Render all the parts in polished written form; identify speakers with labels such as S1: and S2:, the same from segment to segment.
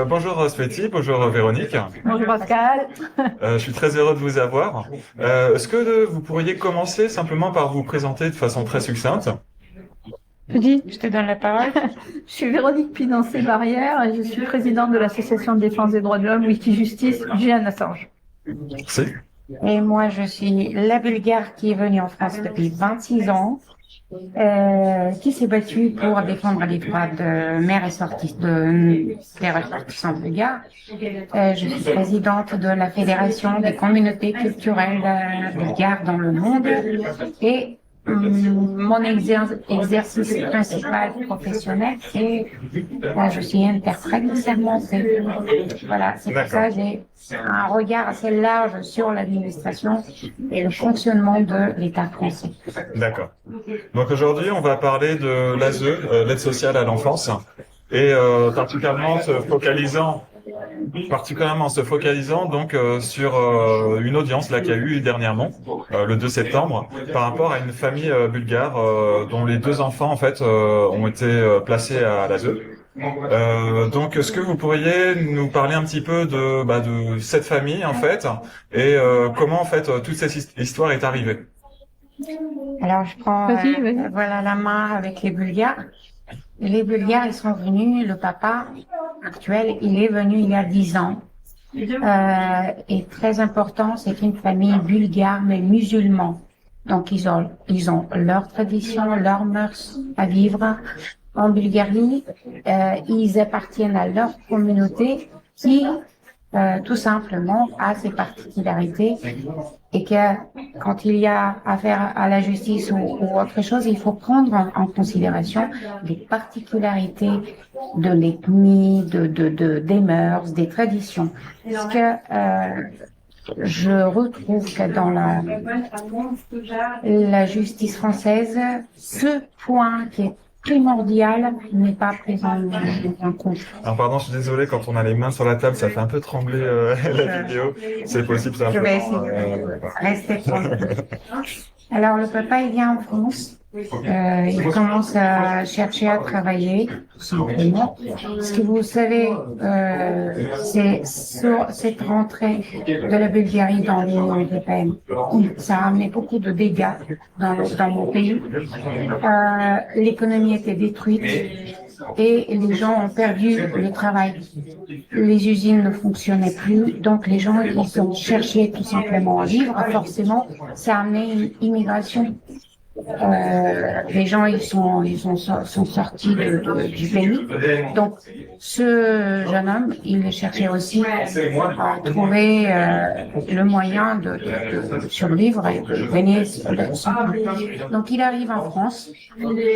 S1: Bonjour Sveti, bonjour Véronique.
S2: Bonjour Pascal.
S1: Je suis très heureux de vous avoir. Est-ce que vous pourriez commencer simplement par vous présenter de façon très succincte?
S2: Dis, je te donne la parole. Je suis Véronique Pinancé-Barrière et je suis présidente de l'association de défense des droits de l'homme Wikijustice Julian Assange.
S1: Merci.
S3: Et moi, je suis la Bulgare qui est venue en France depuis 26 ans, qui s'est battue pour défendre les droits de mères et des ressortissants bulgares. Je suis présidente de la Fédération des communautés culturelles bulgares dans le monde et mon exercice principal professionnel, c'est je suis interprète sermentée. Voilà, c'est pour ça que j'ai un regard assez large sur l'administration et le fonctionnement de l'État français.
S1: D'accord. Donc aujourd'hui, on va parler de l'ASE, l'aide sociale à l'enfance, et particulièrement se focalisant donc sur une audience là qu'il y a eu dernièrement, le 2 septembre, par rapport à une famille bulgare dont les deux enfants en fait ont été placés à l'ASE. Donc, est-ce que vous pourriez nous parler un petit peu de cette famille en fait et comment en fait toute cette histoire est arrivée?
S3: Alors, je prends voilà la main avec les Bulgares. Les Bulgares, ils sont venus, le papa actuel, il est venu il y a 10 ans. Et très important, c'est une famille bulgare, mais musulmane. Donc, ils ont leurs traditions, leurs mœurs à vivre. En Bulgarie, ils appartiennent à leur communauté qui, tout simplement, a ses particularités et que quand il y a affaire à la justice ou autre chose, il faut prendre en considération les particularités de l'ethnie, des mœurs, des traditions. Parce que je retrouve que dans la justice française, ce point qui est primordial n'est pas présent en compte.
S1: Alors pardon, je suis désolé, quand on a les mains sur la table, ça fait un peu trembler la vidéo. C'est possible, ça.
S3: Je vais essayer de rester tranquille. Alors le papa, il vient en France. Il commence à chercher à travailler, tout simplement. Ce que vous savez, c'est sur cette rentrée de la Bulgarie dans l'Union européenne, ça a amené beaucoup de dégâts dans mon pays. L'économie était détruite et les gens ont perdu le travail. Les usines ne fonctionnaient plus, donc les gens ils ont cherché tout simplement à vivre. Forcément, ça a amené une immigration. Les gens sont sortis du pays. Donc ce jeune homme, il cherchait aussi à trouver le moyen de survivre et de gagner son pain. Donc il arrive en France.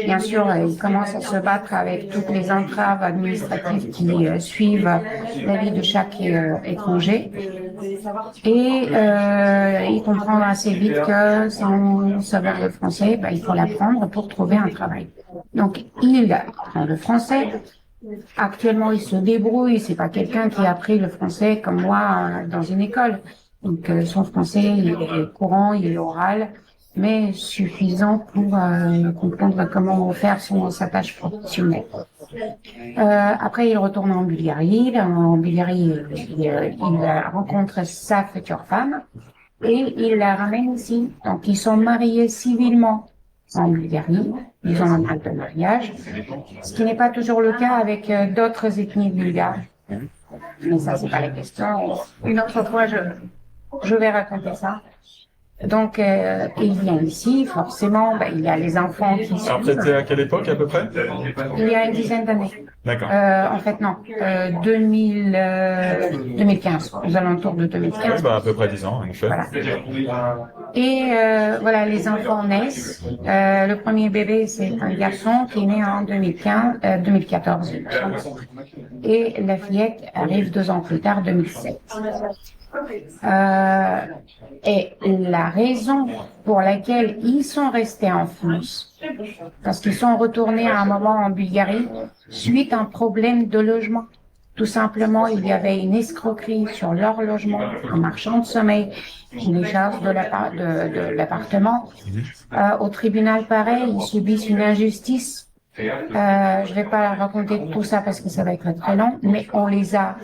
S3: Bien sûr, il commence à se battre avec toutes les entraves administratives qui suivent la vie de chaque étranger. Et il comprend assez vite que sans savoir le français, il faut l'apprendre pour trouver un travail. Donc, il apprend le français. Actuellement, il se débrouille. C'est pas quelqu'un qui a appris le français comme moi dans une école. Donc, son français, il est courant, il est oral, mais suffisant pour comprendre comment faire sa tâche professionnelle. Après, il retourne en Bulgarie. En Bulgarie, il rencontre sa future femme et il la ramène ici. Donc, ils sont mariés civilement en Bulgarie. Ils ont un acte de mariage, ce qui n'est pas toujours le cas avec d'autres ethnies bulgares. Mais ça, c'est pas la question. Une autre fois, je vais raconter ça. Donc, il vient ici, forcément, il y a les enfants qui sont...
S1: Alors, c'était à quelle époque, à peu près?
S3: Il y a une dizaine d'années.
S1: D'accord.
S3: En fait, non. 2015, aux alentours de 2015.
S1: Oui, à peu près 10 ans, en effet.
S3: Voilà. Et voilà, les enfants naissent. Le premier bébé, c'est un garçon qui est né en 2014. Et la fillette arrive 2 ans plus tard, 2007. Et la raison pour laquelle ils sont restés en France, parce qu'ils sont retournés à un moment en Bulgarie suite à un problème de logement. Tout simplement, il y avait une escroquerie sur leur logement, un marchand de sommeil qui les charge de l'appartement. Au tribunal, pareil, ils subissent une injustice Je vais pas raconter tout ça parce que ça va être très long, mais on les a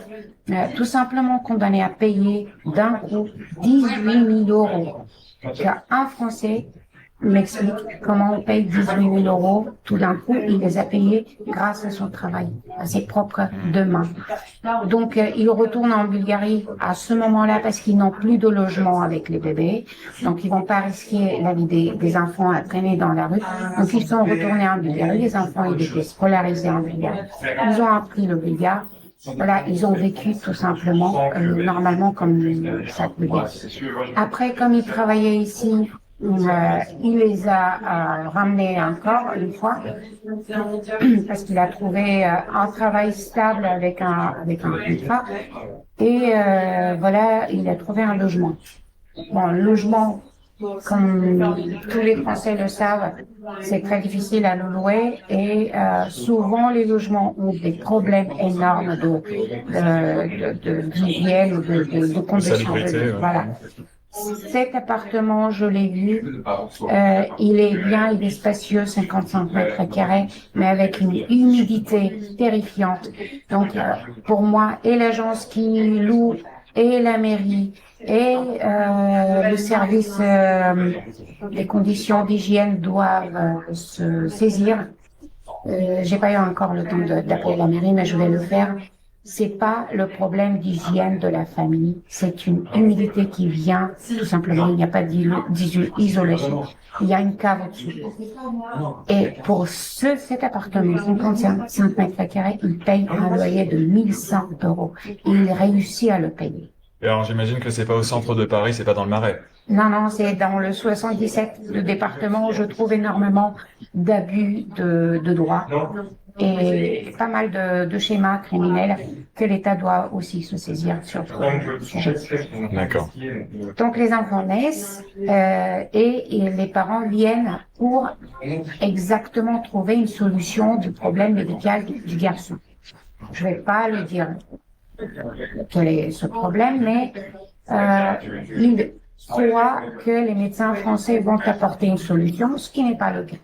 S3: tout simplement condamnés à payer d'un coup 18 000 euros. Un Français m'explique comment on paye 18 000 euros tout d'un coup. Il les a payés grâce à son travail, à ses propres deux mains. Donc, ils retournent en Bulgarie à ce moment-là parce qu'ils n'ont plus de logement avec les bébés. Donc, ils vont pas risquer la vie des enfants à traîner dans la rue. Donc, ils sont retournés en Bulgarie. Les enfants, ils étaient scolarisés en Bulgarie. Ils ont appris le bulgare. Voilà, ils ont vécu tout simplement normalement comme ça peut dire. Après, comme ils travaillaient ici, il les a ramenés encore une fois parce qu'il a trouvé un travail stable avec un contrat et voilà, il a trouvé un logement. Bon, le logement, comme tous les Français le savent, c'est très difficile à le louer et souvent les logements ont des problèmes énormes d'hygiène ou de conditions. Voilà. Cet appartement, je l'ai vu, il est bien, il est spacieux, 55 mètres carrés, mais avec une humidité terrifiante. Donc, pour moi, et l'agence qui loue, et la mairie, et le service, les conditions d'hygiène doivent se saisir. J'ai pas eu encore le temps d'appeler la mairie, mais je vais le faire. C'est pas le problème d'hygiène de la famille, c'est une humidité qui vient, tout simplement, il n'y a pas d'isolation. Il y a une cave au-dessus. Et pour cet appartement, 55 mètres carrés, il paye un loyer de 1100 euros. Et il réussit à le payer.
S1: Et alors, j'imagine que c'est pas au centre de Paris, c'est pas dans le Marais.
S3: Non, c'est dans le 77, le département où je trouve énormément d'abus de droit et pas mal de schémas criminels que l'État doit aussi se saisir sur le sujet.
S1: D'accord.
S3: Donc les enfants naissent et les parents viennent pour exactement trouver une solution du problème médical du garçon. Je vais pas le dire quel est ce problème, mais il croit que les médecins français vont apporter une solution, ce qui n'est pas le cas.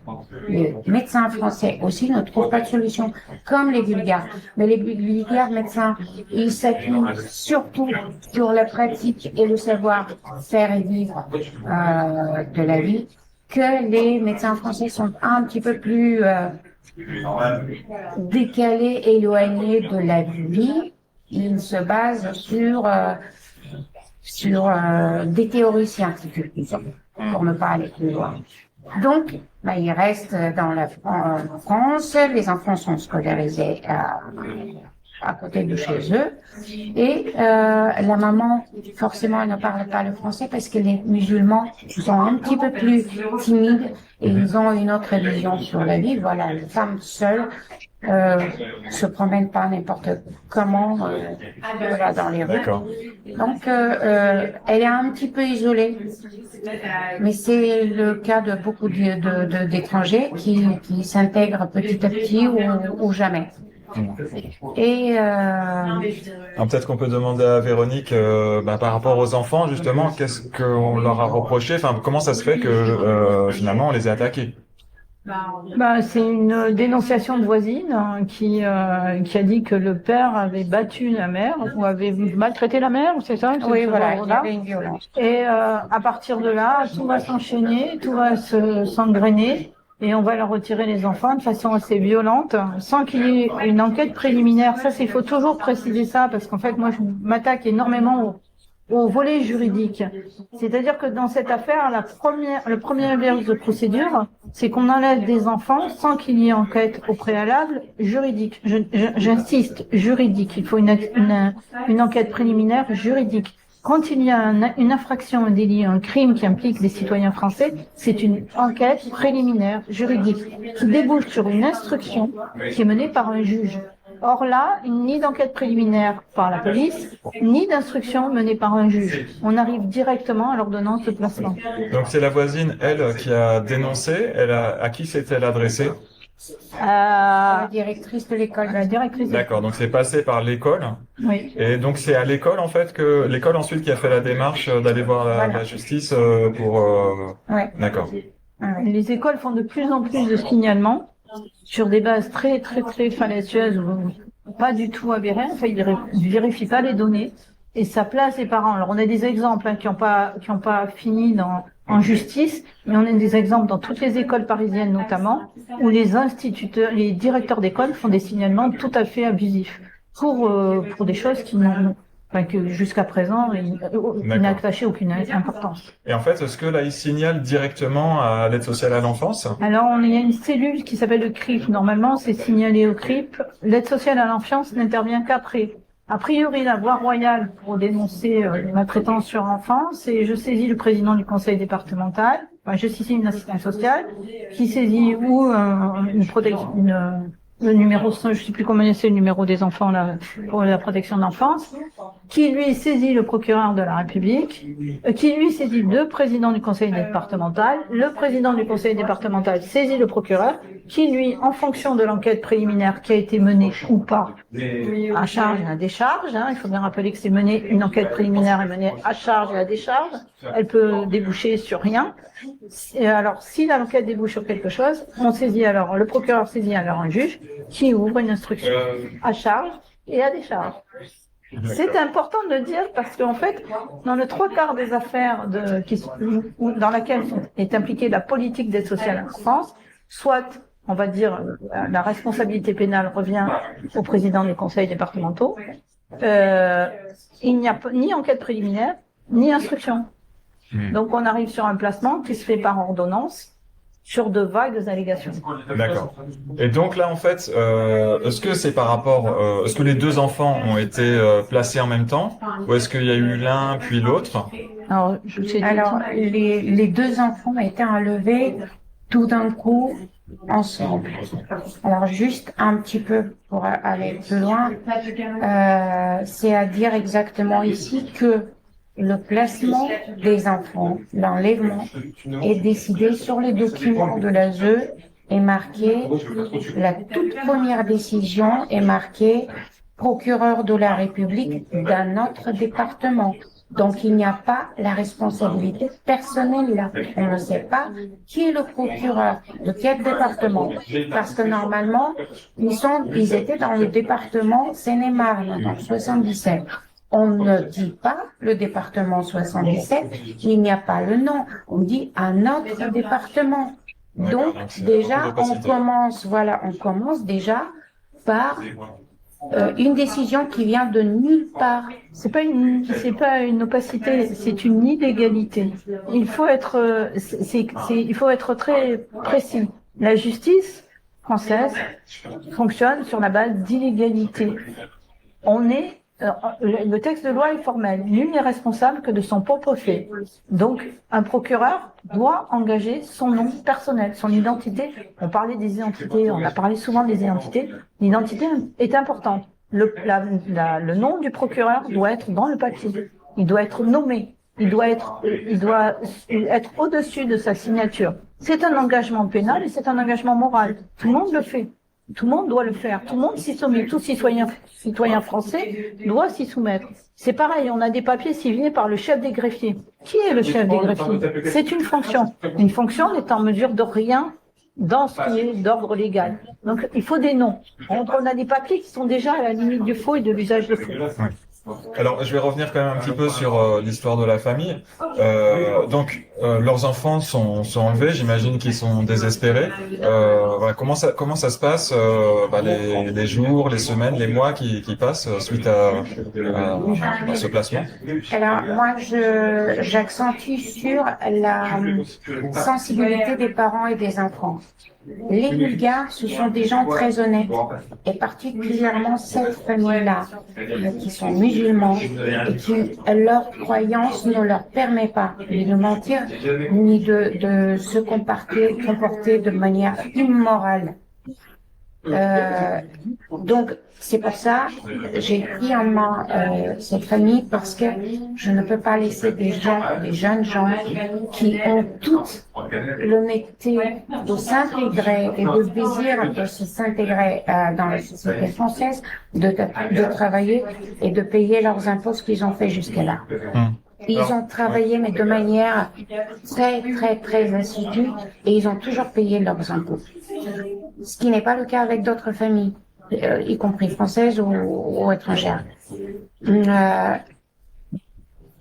S3: Les médecins français aussi ne trouvent pas de solution, comme les Bulgares. Mais les Bulgares médecins, ils s'appuient surtout sur la pratique et le savoir-faire et vivre de la vie, que les médecins français sont un petit peu plus décalés, éloignés de la vie. Ils se basent sur des théories scientifiques, pour ne pas aller plus loin. Donc, ils restent en France, les enfants sont scolarisés à côté de chez eux, et la maman, forcément, elle ne parle pas le français parce que les musulmans sont un petit peu plus timides et ils ont une autre vision sur la vie. Voilà, les femmes seules se promènent pas n'importe comment voilà, dans les rues.
S1: D'accord.
S3: Donc, elle est un petit peu isolée, mais c'est le cas de beaucoup d'étrangers qui s'intègrent petit à petit ou jamais. Et
S1: Alors, peut-être qu'on peut demander à Véronique, par rapport aux enfants, justement, qu'est-ce qu'on leur a reproché? Enfin, comment ça se fait que finalement on les a attaqués?
S2: C'est une dénonciation de voisine qui a dit que le père avait battu la mère ou avait maltraité la mère, c'est ça?
S3: oui, voilà, il y avait une violence.
S2: Et à partir de là, tout va s'enchaîner, tout va s'engrainer. Et on va leur retirer les enfants de façon assez violente, sans qu'il y ait une enquête préliminaire. Ça, il faut toujours préciser ça, parce qu'en fait, moi, je m'attaque énormément au volet juridique. C'est-à-dire que dans cette affaire, le premier verre de procédure, c'est qu'on enlève des enfants sans qu'il y ait enquête au préalable juridique. J'insiste, juridique. Il faut une enquête préliminaire juridique. Quand il y a une infraction, un délit, un crime qui implique des citoyens français, c'est une enquête préliminaire juridique qui débouche sur une instruction qui est menée par un juge. Or là, ni d'enquête préliminaire par la police, ni d'instruction menée par un juge. On arrive directement à l'ordonnance de placement.
S1: Donc c'est la voisine, elle, qui a dénoncé. À qui s'est-elle adressée?
S3: La directrice de l'école.
S2: La directrice.
S1: D'accord, donc c'est passé par l'école.
S2: Oui.
S1: Et donc c'est à l'école en fait que l'école ensuite qui a fait la démarche d'aller voir la justice pour.
S3: Ouais.
S1: D'accord.
S2: Les écoles font de plus en plus de signalements. sur des bases très, très, très fallacieuses ou pas du tout avérées. Enfin, ils ne vérifient pas les données et ça place les parents. Alors, on a des exemples qui n'ont pas fini en justice, mais on a des exemples dans toutes les écoles parisiennes notamment, où les instituteurs, les directeurs d'école font des signalements tout à fait abusifs pour des choses qui n'ont que jusqu'à présent, il n'attaché aucune importance.
S1: Et en fait, est-ce que là, ils signalent directement à l'aide sociale à l'enfance?
S2: Alors, il y a une cellule qui s'appelle le CRIP. Normalement, c'est signalé au CRIP. L'aide sociale à l'enfance n'intervient qu'après. A priori, la voie royale pour dénoncer les maltraitances sur enfants, c'est je saisis le président du conseil départemental, je saisis une assistante sociale, qui saisit ou le numéro, je sais plus comment c'est le numéro des enfants là, pour la protection de l'enfance, qui lui saisit le procureur de la République, qui lui saisit le président du conseil départemental, le président du conseil départemental saisit le procureur, qui lui, en fonction de l'enquête préliminaire qui a été menée ou pas, à charge et à décharge, il faut bien rappeler que c'est mené, une enquête préliminaire est menée à charge et à décharge, elle peut déboucher sur rien. Et alors, si l'enquête débouche sur quelque chose, le procureur saisit alors un juge qui ouvre une instruction à charge et à décharge. C'est important de le dire parce qu'en fait, dans le 3/4 des affaires dans laquelle est impliquée la politique d'aide sociale en France, soit, on va dire, la responsabilité pénale revient au président des conseils départementaux, il n'y a ni enquête préliminaire, ni instruction. Donc on arrive sur un placement qui se fait par ordonnance sur de vagues allégations.
S1: D'accord. Et donc là, en fait, est-ce que c'est par rapport, est-ce que les deux enfants ont été placés en même temps, ou est-ce qu'il y a eu l'un puis l'autre?
S3: Alors, les deux enfants étaient enlevés tout d'un coup ensemble. Alors juste un petit peu pour aller plus loin, c'est à dire exactement ici que le placement des enfants, l'enlèvement, est décidé sur les documents de l'ASE et marqué, la toute première décision est marquée procureur de la République d'un autre département. Donc il n'y a pas la responsabilité personnelle là. On ne sait pas qui est le procureur, de quel département. Parce que normalement, ils étaient dans le département Seine-et-Marne, dans 77. On ne dit pas le département 77, il n'y a pas le nom. On dit un autre département. Donc, déjà, on commence déjà par une décision qui vient de nulle part.
S2: C'est pas une opacité, c'est une illégalité. Il faut être très précis. La justice française fonctionne sur la base d'illégalité. Le texte de loi est formel. Nul n'est responsable que de son propre fait. Donc, un procureur doit engager son nom personnel, son identité. On parlait des identités, on a parlé souvent des identités. L'identité est importante. Le nom du procureur doit être dans le papier. Il doit être nommé. Il doit être au-dessus de sa signature. C'est un engagement pénal et c'est un engagement moral. Tout le monde le fait. Tout le monde doit le faire. Tout le monde s'y soumet. Tout citoyen français doit s'y soumettre. C'est pareil, on a des papiers signés par le chef des greffiers. Qui est le chef des greffiers? C'est une fonction. Une fonction n'est en mesure de rien dans ce qui est d'ordre légal. Donc, il faut des noms. On a des papiers qui sont déjà à la limite du faux et de l'usage de faux.
S1: Alors, je vais revenir quand même un petit peu sur l'histoire de la famille. Donc, leurs enfants sont enlevés. J'imagine qu'ils sont désespérés. Voilà, comment ça se passe les jours, les semaines, les mois qui passent suite à ce placement?
S3: Alors, moi, j'accentue sur la sensibilité des parents et des enfants. Les Bulgares, ce sont des gens très honnêtes, et particulièrement cette famille-là, qui sont musulmans et qui, leur croyance ne leur permet pas ni de mentir, ni de se comporter de manière immorale. Donc, c'est pour ça j'ai pris en main cette famille, parce que je ne peux pas laisser des jeunes gens qui ont toute l'honnêteté de s'intégrer et de désir de s'intégrer dans la société française, de travailler et de payer leurs impôts, ce qu'ils ont fait jusqu'à là. Ils
S1: Alors,
S3: ont travaillé, mais de manière très, très, très assidue, et ils ont toujours payé leurs impôts. Ce qui n'est pas le cas avec d'autres familles, y compris françaises ou étrangères. Euh,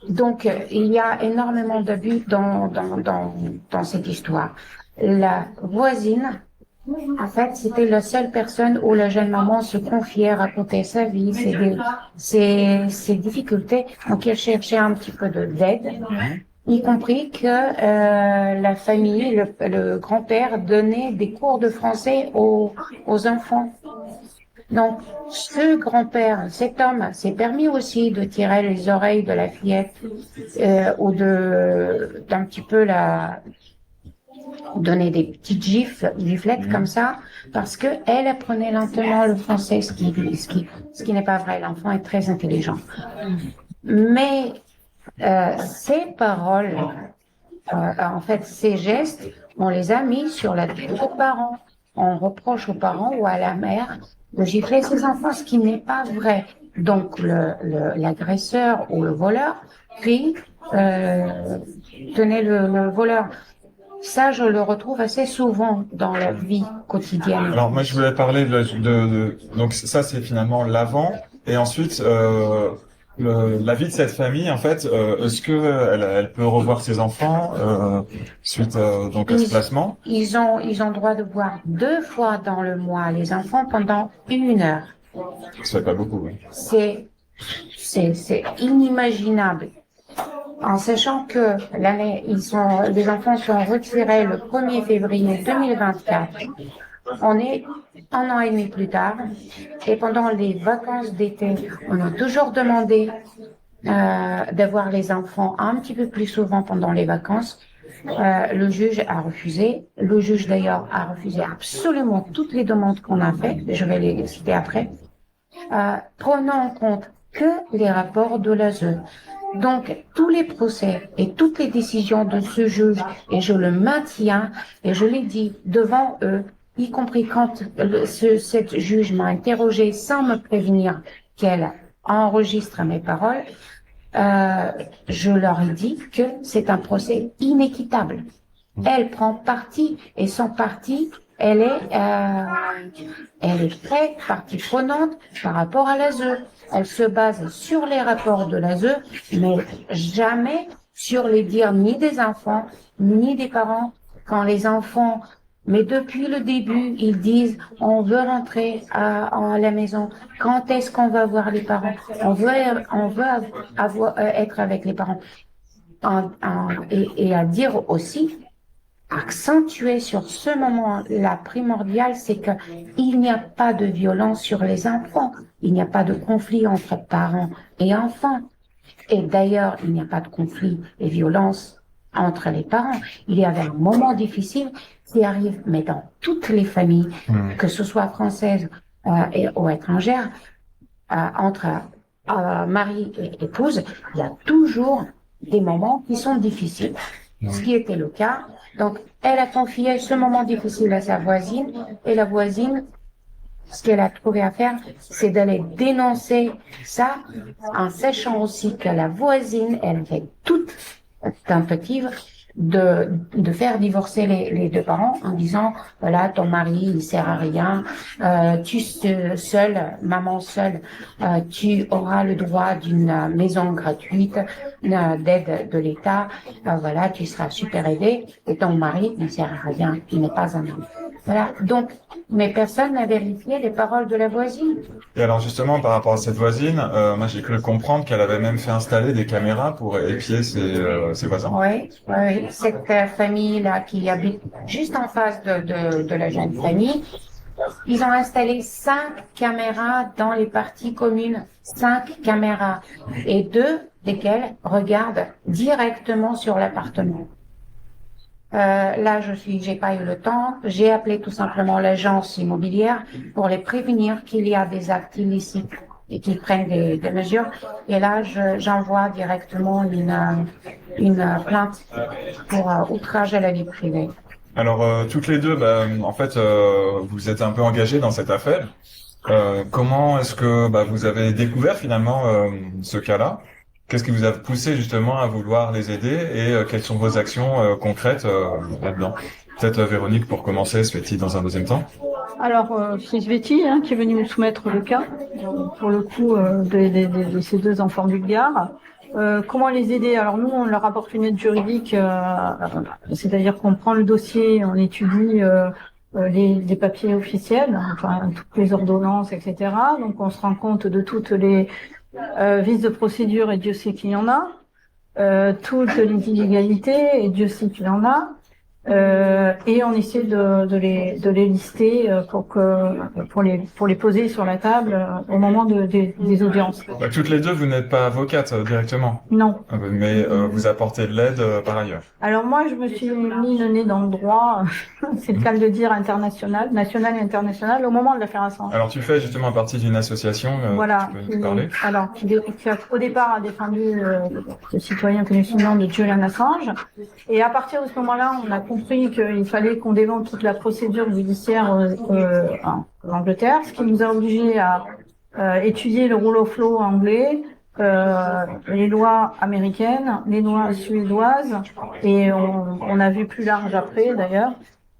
S3: donc, il y a énormément d'abus dans cette histoire. La voisine, en fait, c'était la seule personne où la jeune maman se confiait, racontait sa vie, ses difficultés. Donc, elle cherchait un petit peu d'aide, y compris que la famille, le grand-père donnait des cours de français aux enfants. Donc, ce grand-père, cet homme, s'est permis aussi de tirer les oreilles de la fillette ou d'un petit peu donner des petites giflettes comme ça, parce que elle apprenait lentement le français, ce qui n'est pas vrai. L'enfant est très intelligent. Mais ces paroles, en fait, ces gestes, on les a mis sur la tête aux parents. On reproche aux parents ou à la mère de gifler ses enfants, ce qui n'est pas vrai. Donc, l'agresseur ou le voleur crie, tenez le voleur. Ça, je le retrouve assez souvent dans la vie quotidienne.
S1: Alors moi je voulais parler donc ça c'est finalement l'avant et ensuite la vie de cette famille en fait est-ce que elle peut revoir ses enfants suite donc à ce placement?
S3: Ils ont droit de voir 2 fois dans le mois les enfants pendant 1 heure.
S1: Ça fait pas beaucoup, oui.
S3: C'est inimaginable. En sachant que les enfants sont retirés le 1er février 2024. On est 1 an et demi plus tard, et pendant les vacances d'été, on a toujours demandé d'avoir les enfants un petit peu plus souvent pendant les vacances. Le juge a refusé. Le juge d'ailleurs a refusé absolument toutes les demandes qu'on a faites. Je vais les citer après. Prenant en compte que les rapports de l'ASE. Donc, tous les procès et toutes les décisions de ce juge, et je le maintiens, et je l'ai dit devant eux, y compris quand cette juge m'a interrogé sans me prévenir qu'elle enregistre mes paroles, je leur ai dit que c'est un procès inéquitable. Elle prend parti, et son parti, elle est très partie prenante par rapport à l'ASE. Elle se base sur les rapports de l'ASE, mais jamais sur les dires ni des enfants, ni des parents. Quand les enfants, mais depuis le début, ils disent on veut rentrer à la maison. Quand est-ce qu'on va voir les parents? On veut être avec les parents. Et à dire aussi, accentuer sur ce moment-là primordial, c'est que il n'y a pas de violence sur les enfants. Il n'y a pas de conflit entre parents et enfants. Et d'ailleurs, il n'y a pas de conflit et violence entre les parents. Il y avait un moment difficile qui arrive, mais dans toutes les familles, que ce soit françaises ou étrangères, entre mari et épouse, il y a toujours des moments qui sont difficiles. Ce qui était le cas. Donc, elle a confié ce moment difficile à sa voisine, et la voisine, ce qu'elle a trouvé à faire, c'est d'aller dénoncer ça, en sachant aussi que la voisine, elle fait toute tentative de faire divorcer les 2 parents en disant, voilà, ton mari, il sert à rien, tu seule, maman seule, tu auras le droit d'une maison gratuite, d'aide de l'État, voilà, tu seras super aidée, et ton mari, il sert à rien, il n'est pas un homme. Voilà. Donc, mais personne n'a vérifié les paroles de la voisine.
S1: Et alors justement, par rapport à cette voisine, moi j'ai cru comprendre qu'elle avait même fait installer des caméras pour épier ses voisins.
S3: Oui. Cette famille-là qui habite juste en face de la jeune famille, ils ont installé 5 caméras dans les parties communes. 5 caméras. Et 2 desquelles regardent directement sur l'appartement. Là, j'ai pas eu le temps. J'ai appelé tout simplement l'agence immobilière pour les prévenir qu'il y a des actes illicites et qu'ils prennent des mesures. Et là, j'envoie directement une plainte pour outrage à la vie privée.
S1: Alors toutes les deux, en fait, vous êtes un peu engagées dans cette affaire. Comment est-ce que vous avez découvert finalement ce cas-là? Qu'est-ce qui vous a poussé justement à vouloir les aider et quelles sont vos actions concrètes là-dedans? Peut-être Véronique pour commencer, Sveti dans un deuxième temps.
S2: Alors, c'est Sveti qui est venu nous soumettre le cas, pour le coup, de ces deux enfants bulgares. Comment les aider? Alors nous, on leur apporte une aide juridique, c'est-à-dire qu'on prend le dossier, on étudie les papiers officiels, enfin toutes les ordonnances, etc. Donc on se rend compte de toutes les vices de procédure, et Dieu sait qu'il y en a, toutes les illégalités, et Dieu sait qu'il y en a. Et on essaie de les lister pour les poser sur la table au moment des audiences.
S1: Bah, toutes les deux, vous n'êtes pas avocate directement,
S2: Non.
S1: mais vous apportez de l'aide par ailleurs.
S2: Alors moi, je me suis mis le nez dans le droit, c'est le cas de le dire, international, national et international, au moment de l'affaire Assange.
S1: Alors tu fais justement partie d'une association,
S2: Voilà,
S1: tu peux nous parler?
S2: alors qui au départ a défendu le citoyen que nous souvenons de Julian Assange, et à partir de ce moment-là, on a compris qu'il fallait qu'on démonte toute la procédure judiciaire en Angleterre, ce qui nous a obligés à étudier le rule of law anglais, les lois américaines, les lois suédoises, et on a vu plus large après d'ailleurs.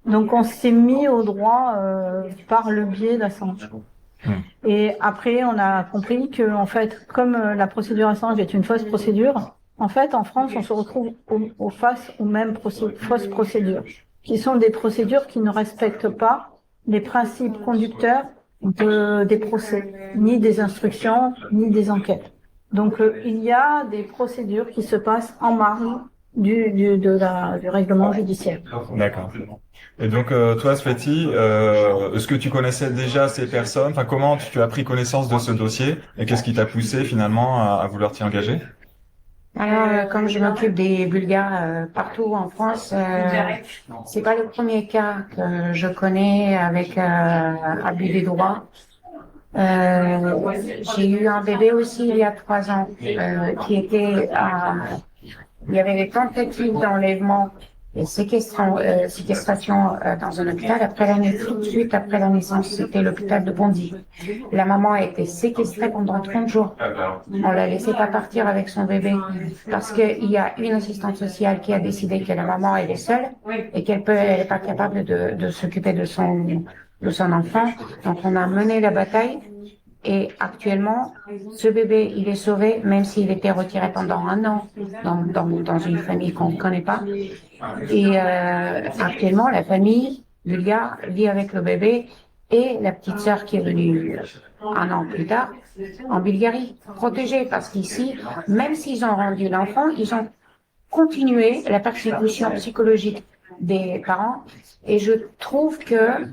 S2: Donc on s'est mis au droit par le biais d'Assange. Et après, on a compris que, en fait, comme la procédure Assange est une fausse procédure, en fait, en France, on se retrouve face aux mêmes fausses procédures, qui sont des procédures qui ne respectent pas les principes conducteurs des procès, ni des instructions, ni des enquêtes. Donc, il y a des procédures qui se passent en marge du règlement judiciaire.
S1: D'accord. Et donc, toi, Sveti, est-ce que tu connaissais déjà ces personnes? Enfin, comment tu as pris connaissance de ce dossier et qu'est-ce qui t'a poussé finalement à vouloir t'y engager?
S3: Alors, comme je m'occupe des Bulgares partout en France, c'est pas le premier cas que je connais avec abus des droits. J'ai eu un bébé aussi il y a 3 ans qui était il y avait des tentatives d'enlèvement et séquestration dans un hôpital tout de suite après la naissance. C'était l'hôpital de Bondy. La maman a été séquestrée pendant 30 jours. On la laissait pas partir avec son bébé parce qu'il y a une assistante sociale qui a décidé que la maman elle est seule et elle est pas capable de s'occuper de son enfant. Donc on a mené la bataille. Et actuellement, ce bébé, il est sauvé, même s'il était retiré pendant 1 an dans une famille qu'on ne connaît pas. Et actuellement, la famille bulgare vit avec le bébé et la petite sœur qui est venue 1 an plus tard en Bulgarie, protégée, parce qu'ici, même s'ils ont rendu l'enfant, ils ont continué la persécution psychologique des parents. Et je trouve que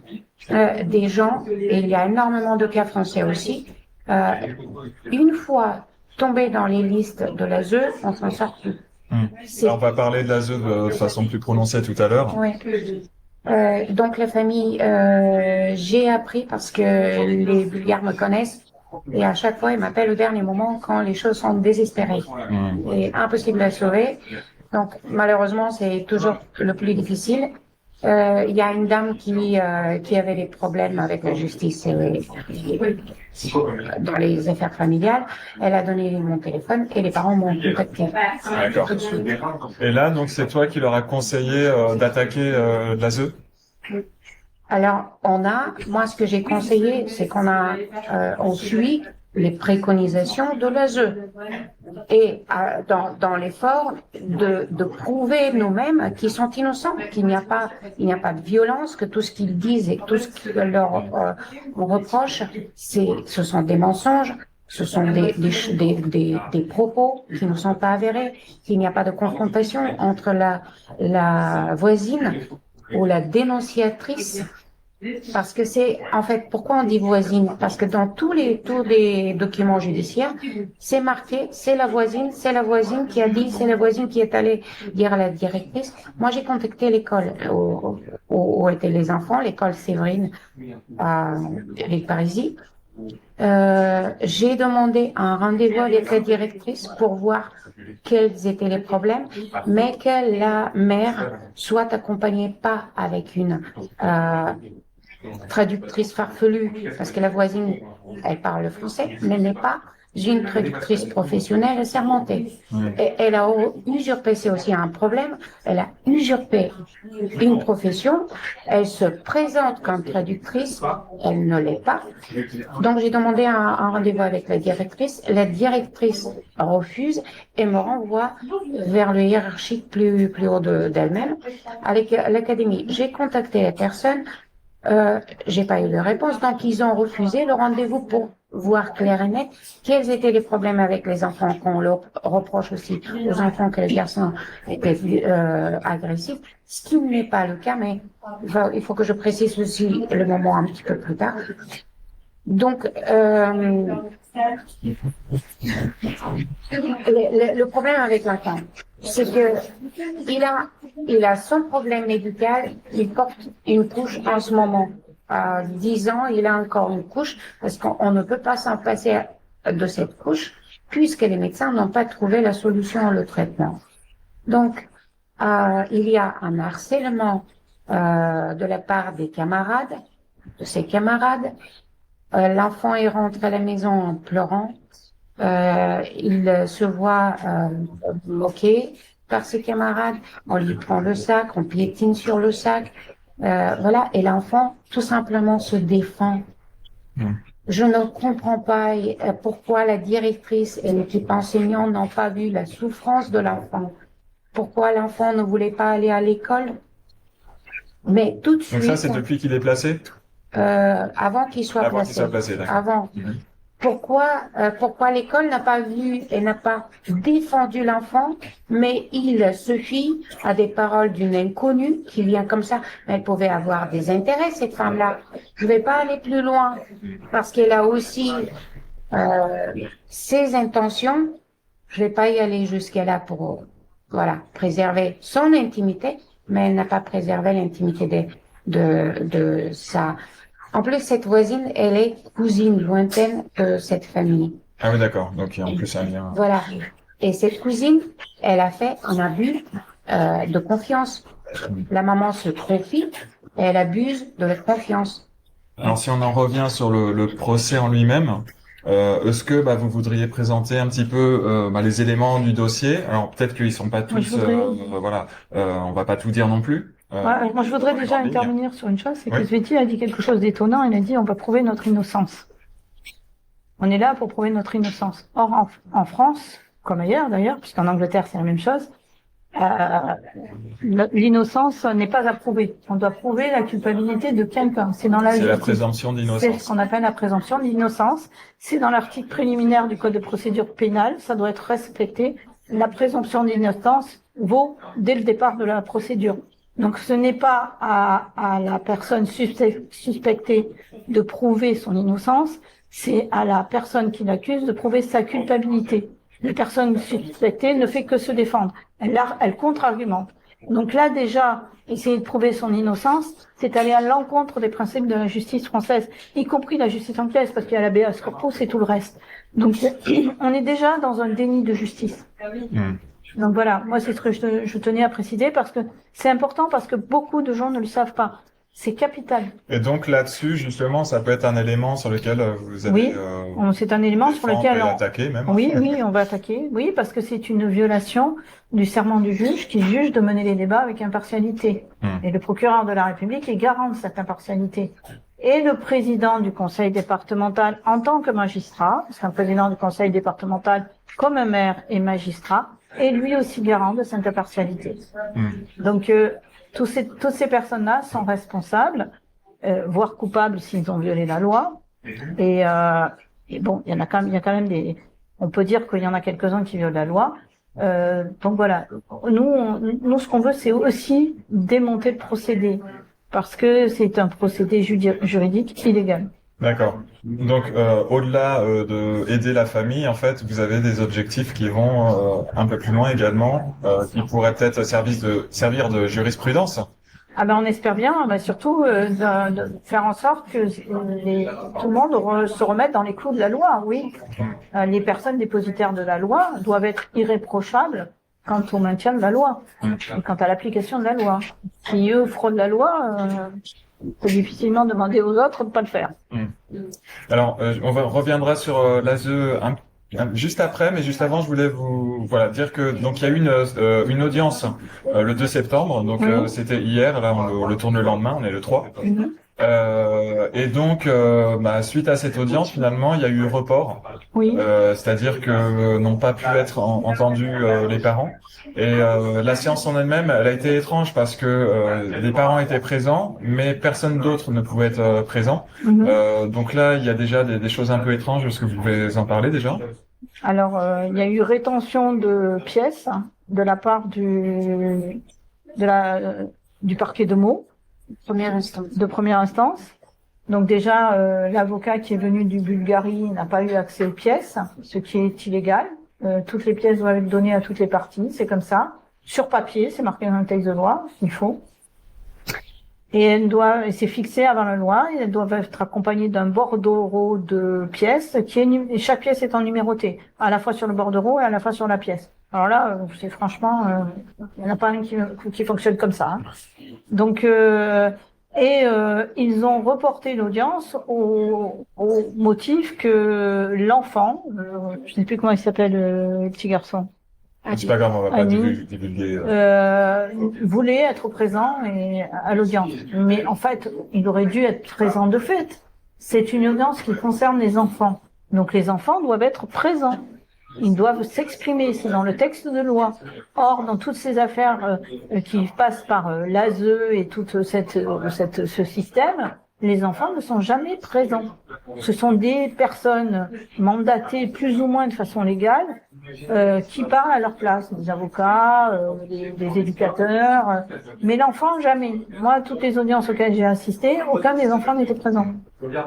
S3: des gens, et il y a énormément de cas français aussi, une fois tombés dans les listes de l'ASE, on s'en sort plus.
S1: Alors, on va parler de l'ASE de façon plus prononcée tout à l'heure.
S3: Oui. Donc la famille, j'ai appris parce que les Bulgares me connaissent et à chaque fois ils m'appellent au dernier moment quand les choses sont désespérées et impossible à sauver. Donc malheureusement c'est toujours le plus difficile. Il y a une dame qui avait des problèmes avec la justice dans les affaires familiales. Elle a donné mon téléphone et les parents m'ont contacté.
S1: D'accord. Et là, donc, c'est toi qui leur as conseillé d'attaquer l'ASE?
S3: Alors, moi, ce que j'ai conseillé, c'est on suit les préconisations de l'ASE. Et dans l'effort de prouver nous-mêmes qu'ils sont innocents, qu'il n'y a pas de violence, que tout ce qu'ils disent et tout ce qu'on leur reproche, ce sont des mensonges, ce sont des propos qui ne sont pas avérés, qu'il n'y a pas de confrontation entre la voisine ou la dénonciatrice. Parce que en fait, pourquoi on dit voisine? Parce que dans tous les documents judiciaires, c'est marqué, c'est la voisine qui a dit, c'est la voisine qui est allée dire à la directrice. Moi, j'ai contacté l'école où étaient les enfants, l'école Séverine à Villeparisis. J'ai demandé un rendez-vous avec la directrice pour voir quels étaient les problèmes, mais que la mère soit accompagnée pas avec une traductrice farfelue, parce que la voisine, elle parle français, mais n'est pas une traductrice professionnelle assermentée. Et elle a usurpé, c'est aussi un problème, elle a usurpé une profession, elle se présente comme traductrice, elle ne l'est pas. Donc j'ai demandé un rendez-vous avec la directrice refuse et me renvoie vers le hiérarchique plus haut d'elle-même, avec l'académie. J'ai contacté la personne, j'ai pas eu de réponse, donc ils ont refusé le rendez-vous pour voir clair et net quels étaient les problèmes avec les enfants, qu'on leur reproche aussi aux enfants que les garçons étaient agressifs, ce qui n'est pas le cas, mais il faut que je précise aussi le moment un petit peu plus tard. Donc, le problème avec l'enfant, c'est que il a son problème médical, il porte une couche en ce moment. À 10 ans, il a encore une couche, parce qu'on ne peut pas s'en passer de cette couche, puisque les médecins n'ont pas trouvé la solution, le traitement. Donc, il y a un harcèlement de la part des camarades, de ses camarades. L'enfant, il rentre à la maison en pleurant. Il se voit moqué par ses camarades. On lui prend le sac, on piétine sur le sac. Voilà. Et l'enfant, tout simplement, se défend. Je ne comprends pas pourquoi la directrice et l'équipe enseignante n'ont pas vu la souffrance de l'enfant. Pourquoi l'enfant ne voulait pas aller à l'école. Mais tout de suite.
S1: Donc ça, c'est depuis qu'il est placé?
S3: Avant qu'il soit placé.
S1: Avant qu'il soit placé, d'accord.
S3: Avant. Pourquoi l'école n'a pas vu et n'a pas défendu l'enfant, mais il se fie à des paroles d'une inconnue qui vient comme ça. Mais elle pouvait avoir des intérêts, cette femme-là. Je vais pas aller plus loin parce qu'elle a aussi ses intentions. Je vais pas y aller jusqu'à là pour préserver son intimité, mais elle n'a pas préservé l'intimité de sa. En plus, cette voisine, elle est cousine lointaine de cette famille.
S1: Ah oui, d'accord. Donc, il y a en plus un lien.
S3: Voilà. Et cette cousine, elle a fait un abus de confiance. La maman se confie et elle abuse de la confiance.
S1: Alors, si on en revient sur le procès en lui-même, est-ce que vous voudriez présenter un petit peu les éléments du dossier? Alors, peut-être qu'ils sont pas tous... on va pas tout dire non plus.
S2: Moi, je voudrais déjà intervenir sur une chose, c'est que Sveti a dit quelque chose d'étonnant. Il a dit on va prouver notre innocence. On est là pour prouver notre innocence. Or, en France, comme ailleurs d'ailleurs, puisqu'en Angleterre c'est la même chose, l'innocence n'est pas à prouver. On doit prouver la culpabilité de quelqu'un. C'est dans la justice.
S1: C'est la présomption d'innocence.
S2: C'est ce qu'on appelle la présomption d'innocence. C'est dans l'article préliminaire du Code de procédure pénale. Ça doit être respecté. La présomption d'innocence vaut dès le départ de la procédure. Donc ce n'est pas à la personne suspectée de prouver son innocence, c'est à la personne qui l'accuse de prouver sa culpabilité. La personne suspectée ne fait que se défendre. Elle contre-argumente. Donc là déjà, essayer de prouver son innocence, c'est aller à l'encontre des principes de la justice française, y compris la justice anglaise, parce qu'il y a l'habeas corpus et tout le reste. Donc on est déjà dans un déni de justice. Donc voilà, moi c'est ce que je tenais à préciser parce que c'est important parce que beaucoup de gens ne le savent pas. C'est capital.
S1: Et donc là-dessus, justement, ça peut être un élément sur lequel vous allez...
S2: Oui, c'est un élément sur lequel
S1: on attaquer même.
S2: Oui, on va attaquer. Oui, parce que c'est une violation du serment du juge qui juge de mener les débats avec impartialité. Et le procureur de la République est garant de cette impartialité. Et le président du conseil départemental en tant que magistrat, parce qu'un président du conseil départemental comme un maire est magistrat, est lui aussi garant de cette impartialité. Donc, toutes ces personnes-là sont responsables, voire coupables s'ils ont violé la loi. Et bon, il y a quand même on peut dire qu'il y en a quelques-uns qui violent la loi. Donc voilà. Nous, ce qu'on veut, c'est aussi démonter le procédé. Parce que c'est un procédé juridique illégal.
S1: D'accord. Donc, au-delà de aider la famille, en fait, vous avez des objectifs qui vont un peu plus loin également, qui pourraient peut-être servir de jurisprudence.
S2: Ah on espère bien, surtout de faire en sorte que tout le monde se remette dans les clous de la loi. Oui, les personnes dépositaires de la loi doivent être irréprochables quant au maintien de la loi et quant à l'application de la loi. Si eux fraudent la loi, c'est difficilement demander aux autres de pas le faire.
S1: Alors, on reviendra sur l'ASE Juste après, mais juste avant, je voulais vous dire que donc il y a eu une audience le 2 septembre, donc
S2: Oui.
S1: c'était hier, là on le tourne le lendemain, on est le 3.
S2: Mhm.
S1: Et donc suite à cette audience, finalement, il y a eu report,
S2: Oui.
S1: c'est-à-dire que n'ont pas pu être entendus les parents. Et la séance en elle-même, elle a été étrange parce que les parents étaient présents, mais personne d'autre ne pouvait être présent.
S2: Mhm.
S1: Donc là, il y a déjà des choses un peu étranges. Est-ce que vous pouvez en parler déjà?
S2: Alors, il y a eu rétention de pièces de la part du parquet de Meaux,
S3: Première instance.
S2: de première instance. Donc déjà, l'avocat qui est venu du Bulgarie n'a pas eu accès aux pièces, ce qui est illégal. Toutes les pièces doivent être données à toutes les parties, c'est comme ça. Sur papier, c'est marqué dans le texte de loi, il faut. Et c'est fixé avant la loi, et elles doivent être accompagnées d'un bordereau de pièces et chaque pièce étant numérotée, à la fois sur le bordereau et à la fois sur la pièce. Alors là, c'est franchement, il n'y en a pas un qui fonctionne comme ça. Hein. Donc, ils ont reporté l'audience au motif que l'enfant, je ne sais plus comment il s'appelle, le petit garçon,
S1: C'est pas grave, on va pas
S2: Annie,
S1: divulguer.
S2: voulait être présent à l'audience. Mais en fait, il aurait dû être présent de fait. C'est une audience qui concerne les enfants. Donc les enfants doivent être présents. Ils doivent s'exprimer, c'est dans le texte de loi. Or, dans toutes ces affaires qui passent par l'ASE et tout ce système, les enfants ne sont jamais présents. Ce sont des personnes mandatées plus ou moins de façon légale qui parlent à leur place, des avocats, des éducateurs, mais l'enfant jamais. Moi, toutes les audiences auxquelles j'ai assisté, aucun des enfants n'était présent.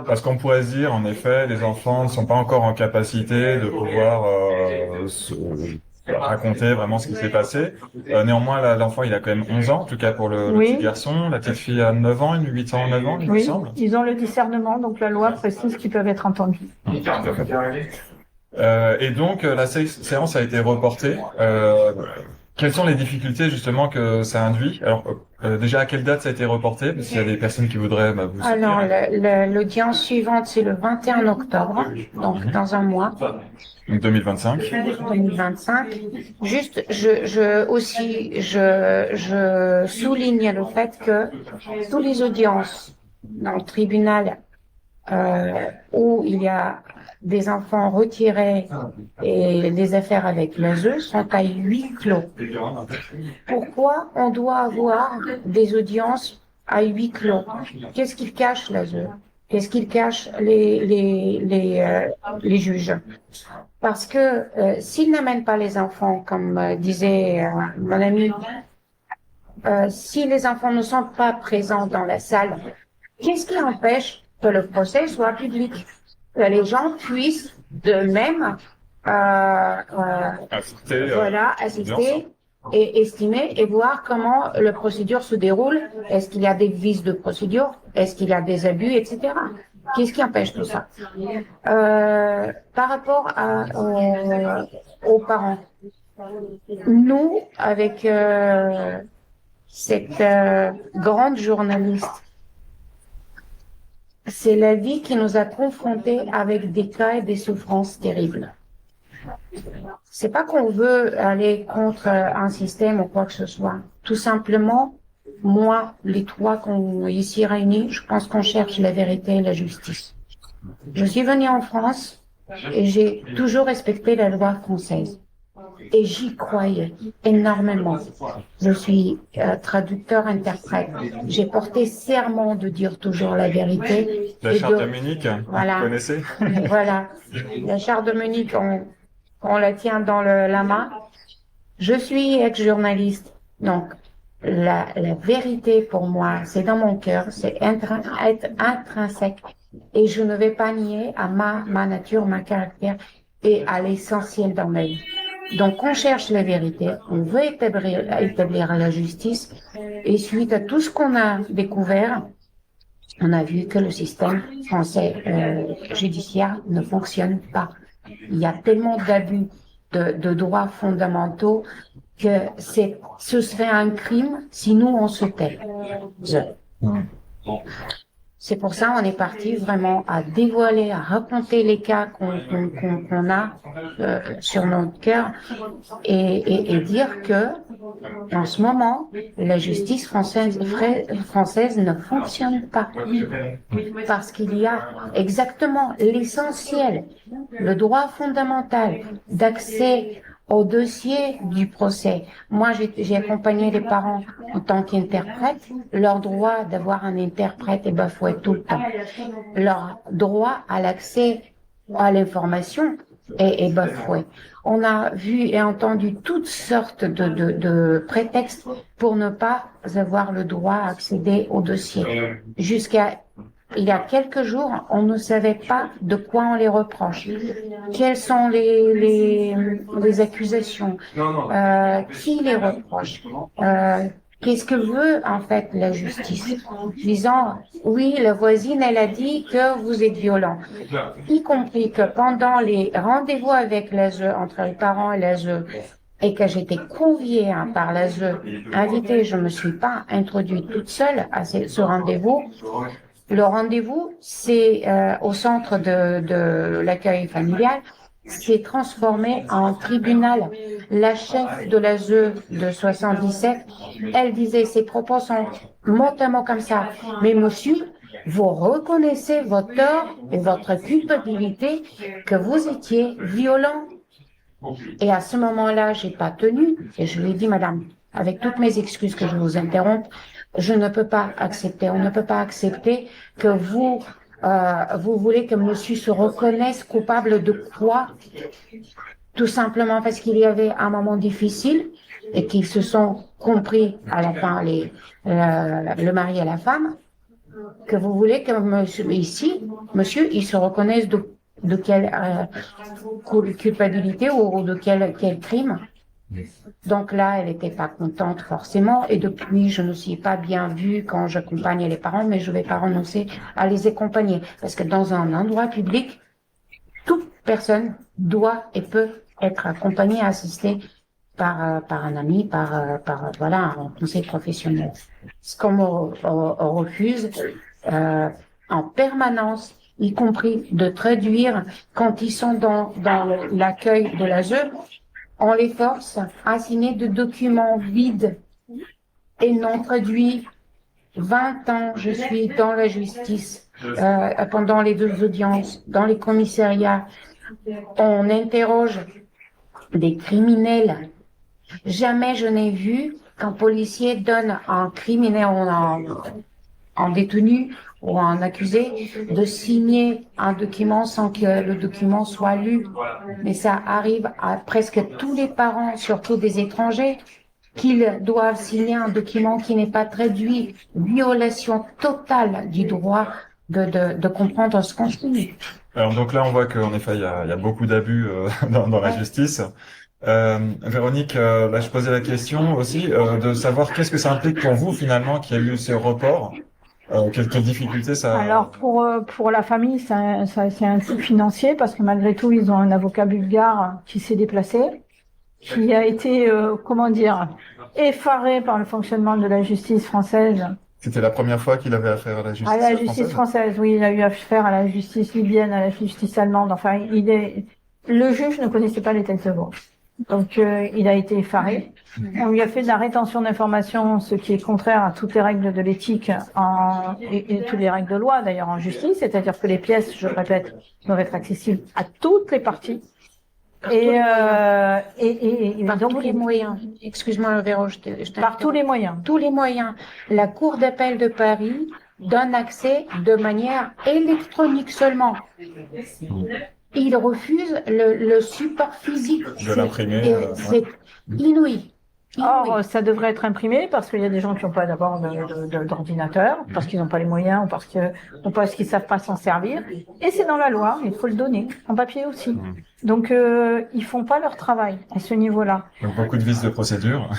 S1: Parce qu'on pourrait se dire, en effet, les enfants ne sont pas encore en capacité de pouvoir raconter vraiment ce qui s'est passé. Néanmoins, là, l'enfant, il a quand même 11 ans, en tout cas pour le
S2: Oui.
S1: petit garçon. La petite fille a 9 ans, 8 ans, 9 ans, il me
S2: Oui,
S1: semble.
S2: ils ont le discernement, donc la loi précise qu'ils peuvent être entendus.
S1: Et donc, la séance a été reportée. Quelles sont les difficultés justement que ça induit? Alors, déjà, à quelle date ça a été reporté? Parce qu'il y a des personnes qui voudraient vous soutenir.
S3: Alors, l'audience suivante, c'est le 21 octobre, donc dans un mois.
S1: Donc 2025.
S3: 2025. Juste, je souligne le fait que toutes les audiences dans le tribunal où il y a des enfants retirés et des affaires avec l'ASE sont à huis clos. Pourquoi on doit avoir des audiences à huis clos? Qu'est-ce qu'il cache l'ASE? Qu'est-ce qu'il cache les juges? Parce que s'ils n'amènent pas les enfants, comme disait mon ami, si les enfants ne sont pas présents dans la salle, qu'est-ce qui empêche que le procès soit public, que les gens puissent d'eux-mêmes assister et estimer et voir comment la procédure se déroule. Est-ce qu'il y a des vices de procédure? Est-ce qu'il y a des abus, etc. Qu'est-ce qui empêche tout ça? Par rapport aux parents, nous, avec cette grande journaliste, c'est la vie qui nous a confrontés avec des cas et des souffrances terribles. C'est pas qu'on veut aller contre un système ou quoi que ce soit. Tout simplement, moi, les trois qu'on ici réunis, je pense qu'on cherche la vérité et la justice. Je suis venue en France et j'ai toujours respecté la loi française. Et j'y croyais énormément. Je suis traducteur-interprète. J'ai porté serment de dire toujours la vérité.
S1: La charte de Munich,
S3: voilà.
S1: Vous connaissez?
S3: Voilà. La charte de Munich, on la tient dans la main. Je suis ex-journaliste. Donc, la vérité pour moi, c'est dans mon cœur, c'est être intrinsèque. Et je ne vais pas nier à ma nature, ma caractère et à l'essentiel dans ma vie. Donc, on cherche la vérité, on veut établir la justice, et suite à tout ce qu'on a découvert, on a vu que le système français judiciaire ne fonctionne pas. Il y a tellement d'abus de droits fondamentaux que ce serait un crime si nous on se tait. C'est pour ça on est parti vraiment à dévoiler, à raconter les cas qu'on a sur notre cœur et dire que en ce moment la justice française ne fonctionne pas parce qu'il y a exactement l'essentiel, le droit fondamental d'accès au dossier du procès. Moi, j'ai accompagné les parents en tant qu'interprète. Leur droit d'avoir un interprète est bafoué tout le temps. Leur droit à l'accès à l'information est bafoué. On a vu et entendu toutes sortes de prétextes pour ne pas avoir le droit à accéder au dossier. Jusqu'à il y a quelques jours, on ne savait pas de quoi on les reproche. Quelles sont les accusations, qui les reproche, qu'est-ce que veut en fait la justice, disant oui, la voisine elle a dit que vous êtes violent, y compris que pendant les rendez-vous avec l'ASE, entre les parents et l'ASE, et que j'étais conviée par l'ASE, invitée, je me suis pas introduite toute seule à ce rendez-vous. Le rendez-vous, c'est au centre de l'accueil familial, s'est transformé en tribunal. La chef de l'ASE de 77, elle disait, ses propos sont mot à mot comme ça. Mais monsieur, vous reconnaissez votre tort et votre culpabilité que vous étiez violent. Et à ce moment-là, j'ai pas tenu et je lui ai dit, madame, avec toutes mes excuses que je vous interromps, je ne peux pas accepter, on ne peut pas accepter que vous voulez que monsieur se reconnaisse coupable de quoi? Tout simplement parce qu'il y avait un moment difficile et qu'ils se sont compris à la fin, le mari et la femme, que vous voulez que monsieur, ici, monsieur, il se reconnaisse de quelle culpabilité ou de quel crime. Donc là, elle n'était pas contente forcément, et depuis, je ne suis pas bien vue quand j'accompagne les parents, mais je ne vais pas renoncer à les accompagner, parce que dans un endroit public, toute personne doit et peut être accompagnée, assistée par un ami, voilà, un conseil professionnel. Ce qu'on me refuse en permanence, y compris de traduire quand ils sont dans l'accueil de l'ASE, on les force à signer de documents vides et non traduits. 20 ans, je suis dans la justice, pendant les 2 audiences, dans les commissariats. On interroge des criminels. Jamais je n'ai vu qu'un policier donne à un criminel en détenu ou un accusé de signer un document sans que le document soit lu. Mais ça arrive à presque tous les parents, surtout des étrangers, qu'ils doivent signer un document qui n'est pas traduit. Violation totale du droit de comprendre ce qu'on signe.
S1: Alors donc là, on voit qu'en effet, il y a beaucoup d'abus dans la justice. Véronique, là, je posais la question aussi de savoir qu'est-ce que ça implique pour vous finalement qu'il y a eu ce report. Quelles difficultés ça...
S2: Alors pour la famille, c'est un coût financier parce que malgré tout, ils ont un avocat bulgare qui s'est déplacé, qui a été, effaré par le fonctionnement de la justice française.
S1: C'était la première fois qu'il avait affaire à la justice
S2: française? À la justice française, oui, il a eu affaire à la justice libyenne, à la justice allemande. Enfin, le juge ne connaissait pas les textes de droit. Donc, il a été effaré. On lui a fait de la rétention d'informations, ce qui est contraire à toutes les règles de l'éthique et toutes les règles de loi, d'ailleurs, en justice. C'est-à-dire que les pièces, je le répète, doivent être accessibles à toutes les parties.
S3: Par tous les moyens. Excuse-moi, Véro,
S2: par tous les moyens.
S3: Tous les moyens. La Cour d'appel de Paris donne accès de manière électronique seulement. Il refuse le support physique.
S1: De l'imprimer.
S3: C'est inouï.
S2: Or, ça devrait être imprimé parce qu'il y a des gens qui n'ont pas d'abord d'ordinateur, parce qu'ils n'ont pas les moyens ou parce qu'ils savent pas s'en servir. Et c'est dans la loi, il faut le donner, en papier aussi. Donc, ils font pas leur travail à ce niveau-là.
S1: Donc, beaucoup de vices de procédure.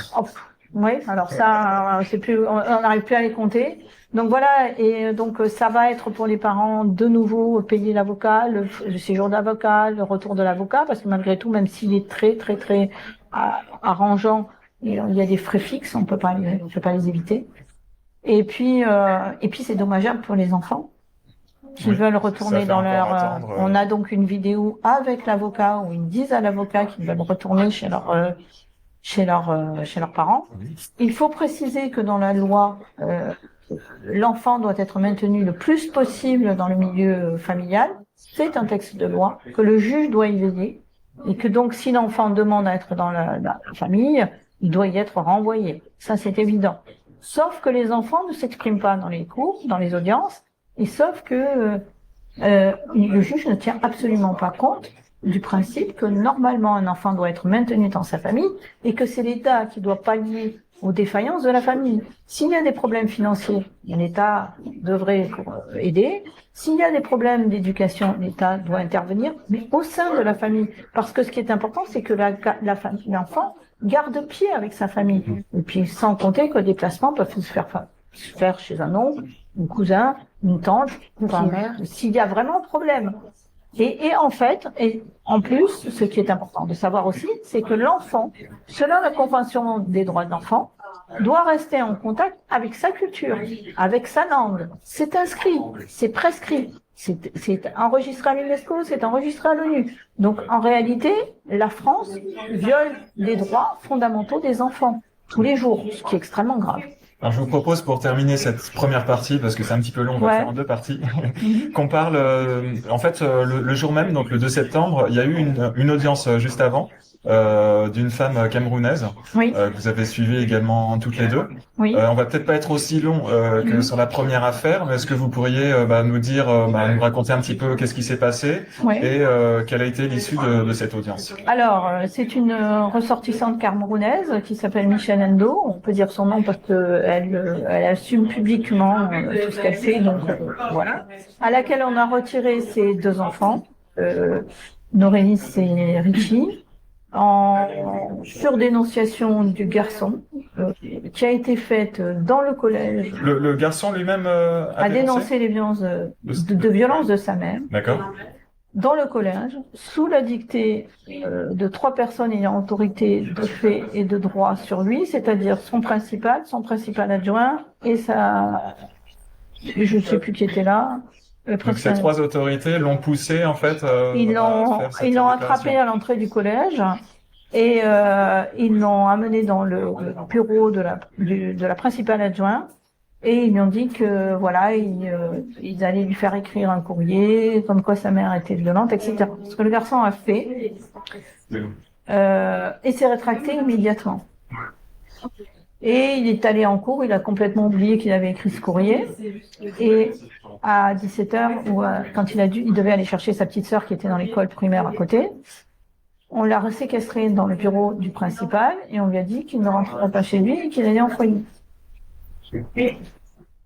S2: Oui, alors ça, on n'arrive plus à les compter. Donc voilà, et donc ça va être pour les parents de nouveau payer l'avocat, le séjour d'avocat, le retour de l'avocat, parce que malgré tout, même s'il est très très très arrangeant, il y a des frais fixes, on peut pas les éviter. Et puis c'est dommageable pour les enfants, qui
S1: Oui.
S2: veulent
S1: Ça
S2: retourner
S1: fait
S2: dans
S1: encore
S2: leur...
S1: attendre,
S2: On a donc une vidéo avec l'avocat où ils disent à l'avocat qu'ils veulent retourner chez leurs parents. Il faut préciser que dans la loi, l'enfant doit être maintenu le plus possible dans le milieu familial. C'est un texte de loi que le juge doit y veiller et que donc si l'enfant demande à être dans la famille, il doit y être renvoyé. Ça, c'est évident. Sauf que les enfants ne s'expriment pas dans les cours, dans les audiences, et sauf que le juge ne tient absolument pas compte du principe que normalement un enfant doit être maintenu dans sa famille et que c'est l'État qui doit pallier aux défaillances de la famille. S'il y a des problèmes financiers, l'État devrait aider. S'il y a des problèmes d'éducation, l'État doit intervenir, mais au sein de la famille. Parce que ce qui est important, c'est que l'enfant garde pied avec sa famille. Et puis, sans compter que les déplacements peuvent se faire chez un oncle, un cousin, une tante,
S3: Une grand-mère.
S2: s'il y a vraiment problème. Et en fait, et en plus, ce qui est important de savoir aussi, c'est que l'enfant, selon la Convention des droits de l'enfant, doit rester en contact avec sa culture, avec sa langue. C'est inscrit, c'est prescrit, c'est enregistré à l'UNESCO, c'est enregistré à l'ONU. Donc, en réalité, la France viole les droits fondamentaux des enfants tous les jours, ce qui est extrêmement grave.
S1: Alors, je vous propose pour terminer cette première partie, parce que c'est un petit peu long, on va
S2: Ouais.
S1: faire en deux parties, qu'on parle, en fait, le jour même, donc le 2 septembre, il y a eu une audience juste avant, d'une femme camerounaise,
S2: Oui,
S1: que vous avez suivi également toutes les deux.
S2: oui.
S1: On va peut-être pas être aussi long que sur la première affaire, mais est-ce que vous pourriez nous dire, nous raconter un petit peu qu'est-ce qui s'est passé
S2: Oui.
S1: et quelle a été l'issue de cette audience?
S2: Alors, c'est une ressortissante camerounaise qui s'appelle Michel Endo. On peut dire son nom parce qu'elle assume publiquement tout ce qu'elle fait, donc voilà. À laquelle on a retiré ses deux enfants, Norélis et Richie, sur dénonciation du garçon, qui a été faite dans le collège,
S1: Le garçon lui-même
S2: a dénoncé les violences de violence de sa mère.
S1: D'accord.
S2: Dans le collège, sous la dictée de 3 personnes ayant autorité de fait et de droit sur lui, c'est-à-dire son principal adjoint et je ne sais plus qui était là.
S1: Donc ces 3 autorités l'ont poussé en fait.
S2: Ils l'ont attrapé
S1: déclaration.
S2: à l'entrée du collège et ils l'ont amené dans le bureau de la principale adjointe. Et ils lui ont dit que voilà, ils allaient lui faire écrire un courrier, comme quoi sa mère était violente, etc. Ce que le garçon a fait, et s'est rétracté immédiatement. Et il est allé en cours, il a complètement oublié qu'il avait écrit ce courrier. Et à 17h, quand il devait aller chercher sa petite sœur qui était dans l'école primaire à côté, on l'a séquestré dans le bureau du principal et on lui a dit qu'il ne rentrerait pas chez lui et qu'il allait en foyer.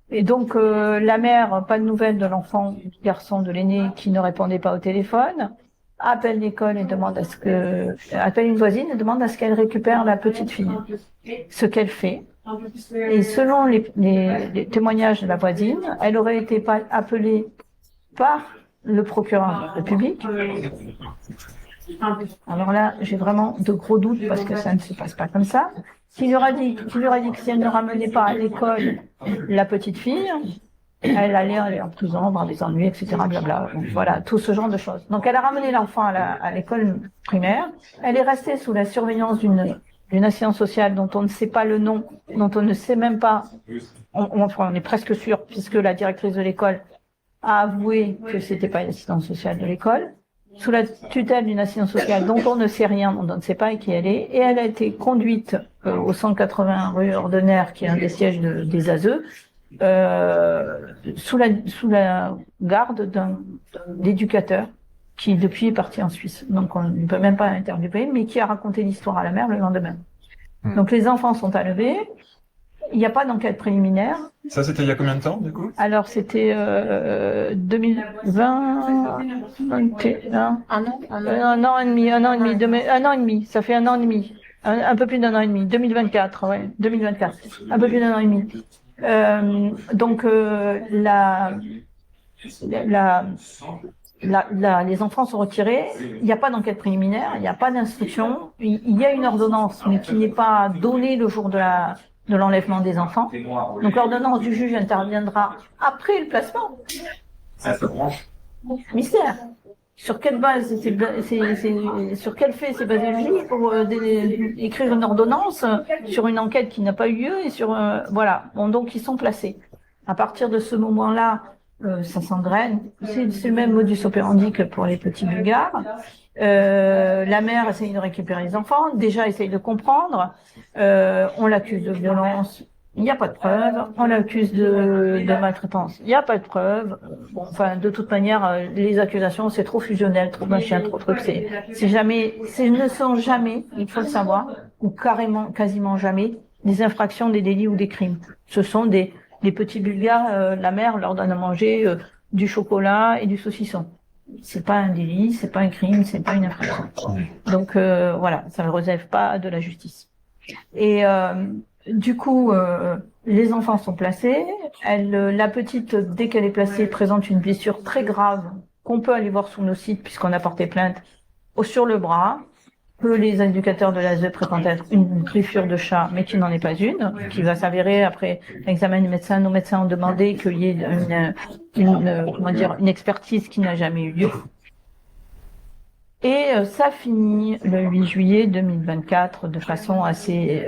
S2: Et donc la mère, pas de nouvelles de l'enfant, du garçon, de l'aîné qui ne répondait pas au téléphone, appelle l'école et appelle une voisine et demande à ce qu'elle récupère la petite fille. Ce qu'elle fait. Et selon les témoignages de la voisine, elle aurait été appelée par le procureur de la République. Alors là, j'ai vraiment de gros doutes parce que ça ne se passe pas comme ça. Qui lui aurait dit que si elle ne ramenait pas à l'école la petite fille, elle allait aller en prison, avoir des ennuis, etc. Blabla. Donc, voilà, tout ce genre de choses. Donc elle a ramené l'enfant à l'école primaire. Elle est restée sous la surveillance d'une assistante sociale dont on ne sait pas le nom, dont on ne sait même pas. On est presque sûr, puisque la directrice de l'école a avoué que c'était pas l'assistante sociale de l'école, sous la tutelle d'une assistante sociale dont on ne sait rien, dont on ne sait pas qui elle est, et elle a été conduite au 180 rue Ordener, qui est un des sièges des ASE, sous la garde d'un éducateur qui depuis est parti en Suisse. Donc on ne peut même pas l'interviewer, mais qui a raconté l'histoire à la mère le lendemain. Donc les enfants sont enlevés. Il n'y a pas d'enquête préliminaire.
S1: Ça, c'était il y a combien de temps, du coup?
S2: Alors, c'était 2020, 21, un an et demi, ça fait un an et demi, un peu plus d'un an et demi, 2024, ouais, 2024, un peu plus d'un an et demi. Donc, les enfants sont retirés, il n'y a pas d'enquête préliminaire, il n'y a pas d'instruction, il y a une ordonnance, mais qui n'est pas donnée le jour de l'enlèvement des enfants. Donc l'ordonnance du juge interviendra après le placement. Mystère. Sur quelle base, sur quel fait s'est basé le juge pour écrire une ordonnance sur une enquête qui n'a pas eu lieu et sur voilà. Bon, donc ils sont placés. À partir de ce moment-là, ça s'engraine. C'est le même modus operandi que pour les petits Bulgares. La mère essaye de récupérer les enfants, déjà essaye de comprendre. On l'accuse de violence. Il n'y a pas de preuve. On l'accuse de maltraitance. Il n'y a pas de preuve. Bon, enfin, de toute manière, les accusations, c'est trop fusionnel, trop machin, trop truc. Ne sont jamais, il faut le savoir, ou quasiment jamais, des infractions, des délits ou des crimes. Ce sont des petits Bulgares, la mère leur donne à manger du chocolat et du saucisson. C'est pas un délit, c'est pas un crime, c'est pas une infraction. Donc voilà, ça ne relève pas de la justice. Et du coup, les enfants sont placés. La petite, dès qu'elle est placée, présente une blessure très grave qu'on peut aller voir sur nos sites puisqu'on a porté plainte sur le bras, que les éducateurs de l'ASE prétendent être une griffure de chat, mais qui n'en est pas une, qui va s'avérer après l'examen du médecin. Nos médecins ont demandé qu'il y ait une expertise qui n'a jamais eu lieu. Et ça finit le 8 juillet 2024 de façon assez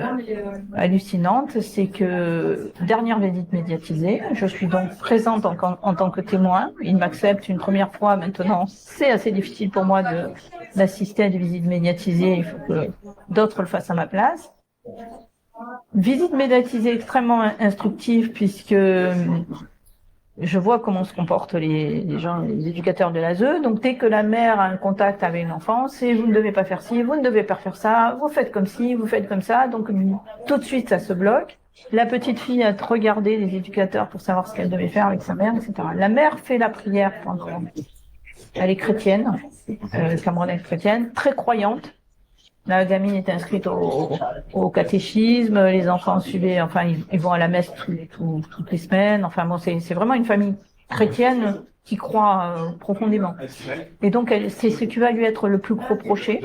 S2: hallucinante. C'est que, dernière visite médiatisée, je suis donc présente en tant que témoin. Il m'accepte une première fois maintenant. C'est assez difficile pour moi d'assister à des visites médiatisées. Il faut que d'autres le fassent à ma place. Visite médiatisée extrêmement instructive puisque je vois comment se comportent les gens, les éducateurs de l'ASE. Donc, dès que la mère a un contact avec l'enfant, c'est vous ne devez pas faire ci, vous ne devez pas faire ça, vous faites comme ci, vous faites comme ça. Donc, tout de suite, ça se bloque. La petite fille a regardé les éducateurs pour savoir ce qu'elle devait faire avec sa mère, etc. La mère fait la prière pendant. Elle est chrétienne, camerounaise chrétienne, très croyante. La gamine est inscrite au catéchisme, les enfants suivaient, enfin, ils vont à la messe toutes les semaines. Enfin bon, c'est vraiment une famille chrétienne qui croit profondément. Et donc, c'est ce qui va lui être le plus reproché,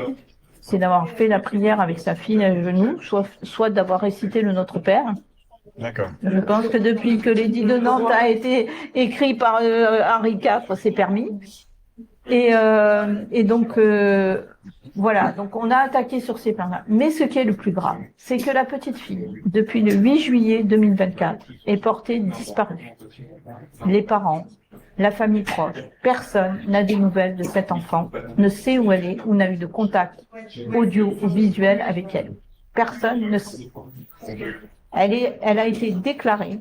S2: c'est d'avoir fait la prière avec sa fille à genoux, soit d'avoir récité le Notre Père.
S1: D'accord.
S2: Je pense que depuis que l'édit de Nantes a été écrit par Henri IV, c'est permis. Et donc voilà, donc on a attaqué sur ces plans-là. Mais ce qui est le plus grave, c'est que la petite fille, depuis le 8 juillet 2024, est portée disparue. Les parents, la famille proche, personne n'a des nouvelles de cet enfant, ne sait où elle est, ou n'a eu de contact audio ou visuel avec elle. Personne ne sait. Elle a été déclarée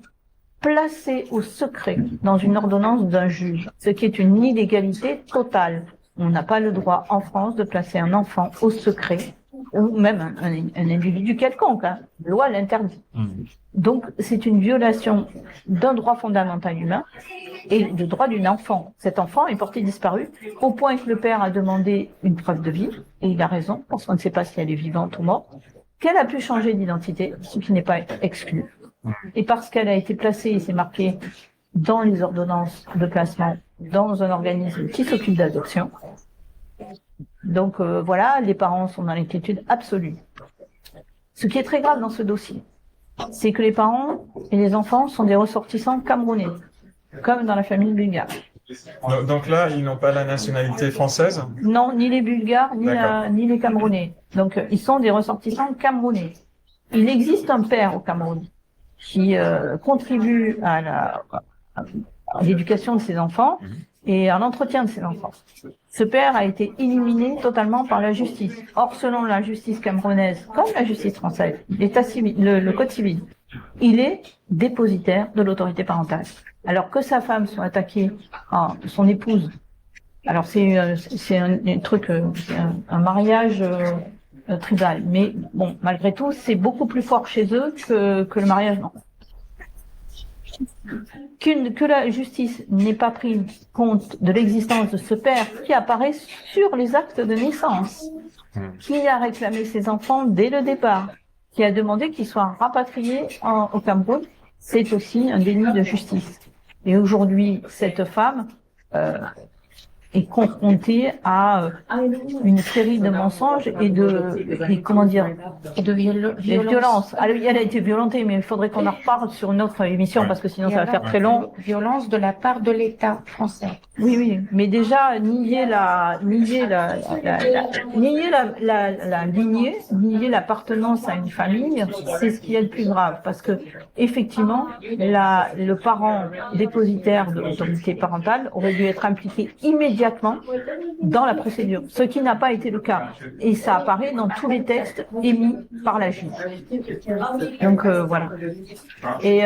S2: placée au secret dans une ordonnance d'un juge, ce qui est une illégalité totale. On n'a pas le droit en France de placer un enfant au secret, ou même un individu quelconque. Hein. La loi l'interdit. Donc, c'est une violation d'un droit fondamental humain et du droit d'une enfant. Cet enfant est porté disparu au point que le père a demandé une preuve de vie, et il a raison, parce qu'on ne sait pas si elle est vivante ou morte, qu'elle a pu changer d'identité, ce qui n'est pas exclu. Et parce qu'elle a été placée, et c'est marqué dans les ordonnances de placement, dans un organisme qui s'occupe d'adoption. Donc voilà, les parents sont dans l'inquiétude absolue. Ce qui est très grave dans ce dossier, c'est que les parents et les enfants sont des ressortissants camerounais, comme dans la famille bulgare.
S1: Donc là, ils n'ont pas la nationalité française?
S2: Non, ni les Bulgares, ni les Camerounais. Donc ils sont des ressortissants camerounais. Il existe un père au Cameroun qui contribue à l'éducation de ses enfants et à l'entretien de ses enfants. Ce père a été éliminé totalement par la justice. Or, selon la justice camerounaise, comme la justice française, l'état civil, le code civil, il est dépositaire de l'autorité parentale. Alors que sa femme soit attaquée, son épouse, alors c'est un truc, un mariage tribal, mais bon, malgré tout, c'est beaucoup plus fort chez eux que le mariage non. Que la justice n'ait pas pris compte de l'existence de ce père qui apparaît sur les actes de naissance, qui a réclamé ses enfants dès le départ, qui a demandé qu'ils soient rapatriés au Cameroun, c'est aussi un déni de justice. Et aujourd'hui, cette femme est confrontée à une série de mensonges comment dire,
S3: Et de
S2: des violences. Alors, elle a été violentée, mais il faudrait qu'on en reparle sur une autre émission parce que sinon ça va faire très long.
S3: Violence de la part de l'État français.
S2: Oui, oui, mais déjà nier la lignée, nier l'appartenance à une famille, c'est ce qui est le plus grave, parce que effectivement, le parent dépositaire de l'autorité parentale aurait dû être impliqué immédiatement dans la procédure, ce qui n'a pas été le cas, et ça apparaît dans tous les textes émis par la juge. Donc voilà. Et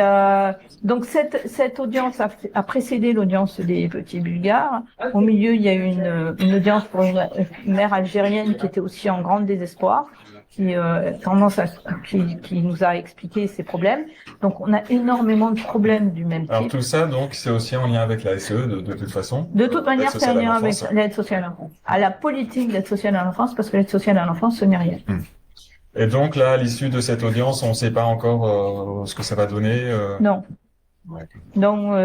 S2: donc cette audience a précédé l'audience des petits Bulgares. Au milieu, il y a eu une audience pour une mère algérienne qui était aussi en grand désespoir, qui nous a expliqué ses problèmes. Donc on a énormément de problèmes du même type.
S1: Alors tout ça, donc, c'est aussi en lien avec la SE de toute façon.
S2: De toute manière, c'est en lien avec
S1: l'enfance.
S2: l'aide sociale à l'enfance, à la politique d'aide sociale à l'enfance, parce que l'aide sociale à l'enfance, ce n'est rien.
S1: Et donc là, à l'issue de cette audience, on ne sait pas encore ce que ça va donner.
S2: Non. Non.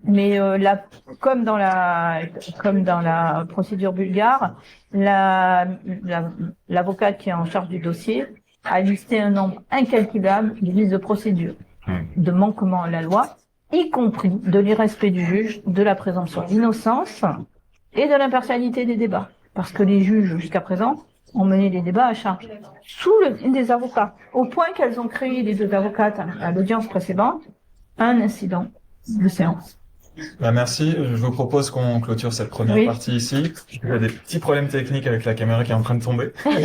S2: Mais comme dans la procédure bulgare, l'avocate qui est en charge du dossier a listé un nombre incalculable de vices de procédure, de manquements à la loi, y compris de l'irrespect du juge, de la présomption d'innocence et de l'impartialité des débats. Parce que les juges, jusqu'à présent, ont mené les débats à charge sous le nez des avocats, au point qu'elles ont créé, les deux avocates, à l'audience précédente, un incident de séance.
S1: Merci. Je vous propose qu'on clôture cette première partie ici. Il y a des petits problèmes techniques avec la caméra qui est en train de tomber.
S3: C'est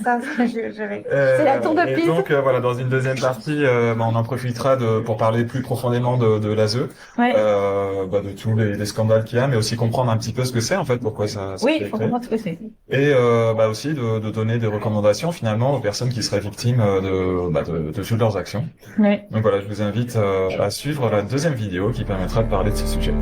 S3: ça,
S2: c'est la tour de piste.
S1: Et donc voilà, dans une deuxième partie, on en profitera pour parler plus profondément de l'ASE, de tous les scandales qu'il y a, mais aussi comprendre un petit peu ce que c'est en fait, pourquoi ça.
S2: Oui, il faut comprendre ce que c'est.
S1: Et aussi de donner des recommandations finalement aux personnes qui seraient victimes de toutes leurs actions.
S2: Oui.
S1: Donc voilà, je vous invite à suivre la deuxième vidéo qui permettra de parler de ce sujet.